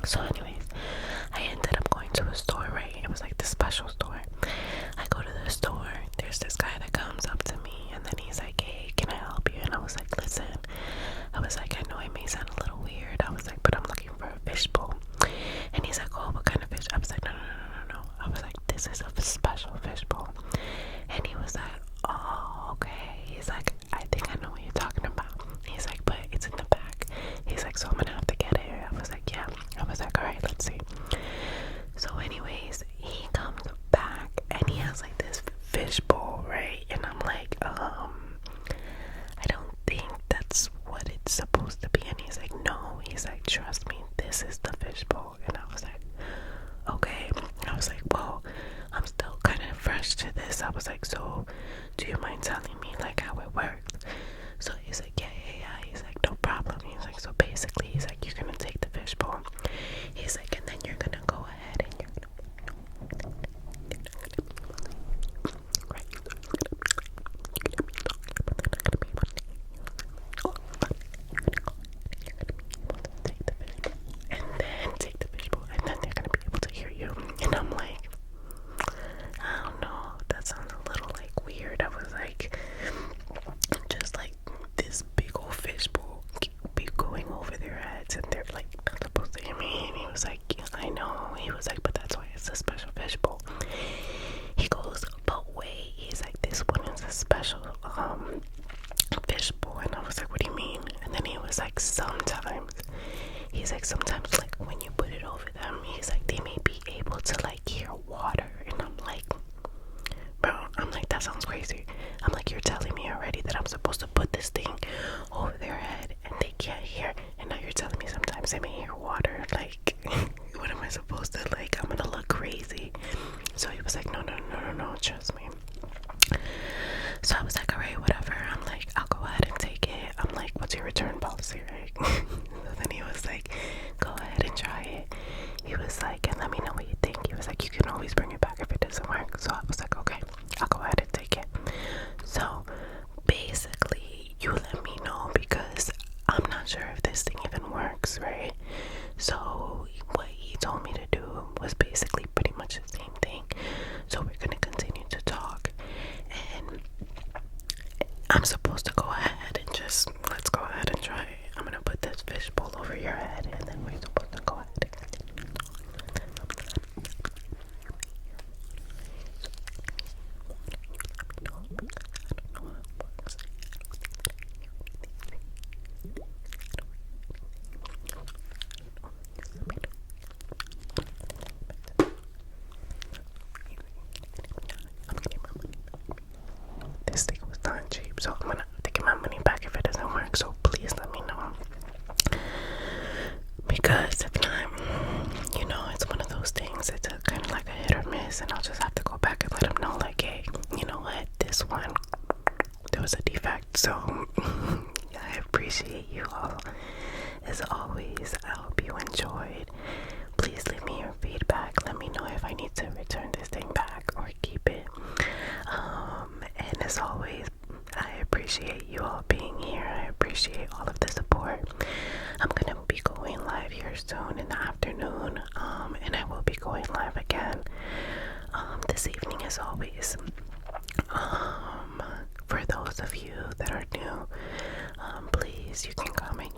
So anyways, I ended up going to a store, right? It was like the special store. I go to the store, there's this guy that comes up to me, and then he's like, hey, can I help you? And I was like, listen, I was like, I know it may sound a little weird. I was like, but I'm looking for a fishbowl. And he's like, oh, what kind of fish? I was like, no, no, no, no, no, no. I was like, this is a special fishbowl. And he was like, oh, okay. He's like, I think I know what you're talking about. He's like, but it's in the back. He's like, so I'm gonna have to get it. I was like, yeah. I was like, alright, let's see. So anyways, he comes back and he has like this fishbowl, right? And I'm like, I don't think that's what it's supposed to be. And he's like, no. He's like, trust me, this is the fishbowl. And I was like, okay. I was like, well, I'm still kind of fresh to this. I was like, so do you mind telling me like how it works? So he's like, yeah, yeah, yeah. He's like, no problem. He's like, so basically, he's like, you're gonna take the fishbowl. He's like, and then you're gonna go ahead and you're gonna take the fishbowl, and then they're gonna be able to hear you. And I'm like, I don't know, that sounds a little like weird. I was like, just like this big old fishbowl be going over their heads, and they're like not supposed to hear me. And he was like, yeah, I know. He was like, but that's why it's a special fishbowl. He goes, but wait, he's like, this one is a special fishbowl. And I was like, what do you mean? And then he was like, sometimes like when you put it over them, he's like, they may be able to like hear water. And I'm like, bro, I'm like, that sounds crazy. I'm like, you're telling me already that I'm supposed to put this thing over their head and they can't hear, and now you're telling me sometimes they may hear water. Like, what am I supposed to, like, I'm gonna look crazy. So he was like, no, no, no, no, no, trust me. So I was like, alright, whatever. I'm like, I'll go ahead and take it. I'm like, what's your return policy, right? So then he was like, go ahead and try it. He was like, and let me know what you think. He was like, you can always bring it back if it doesn't work. So I was like, okay, I'll go ahead and take it. So basically, you let me know because I'm not sure if this thing even works, right? So what he told me to do was basically pretty much the same thing. So we're gonna continue to talk, and I'm supposed to go ahead and just, let's go ahead and try it. I'm gonna put this fishbowl over your head, and then we're supposed to go ahead and continue. This thing was not cheap, so I'm gonna take my money back if it doesn't work. So please let me know, because if not, you know, it's one of those things. It's a kind of like a hit or miss, and I'll just have to go back and let him know, like, hey, you know what, this one there was a defect. So I appreciate you all as always. I hope you enjoyed. Please leave me your feedback. Let me know if I need to return this thing back or keep it. And as always, I appreciate you all being here. I appreciate all of the support. I'm gonna be going live here soon in the afternoon, and I will be going live again this evening as always. For those of you that are new, please, you can comment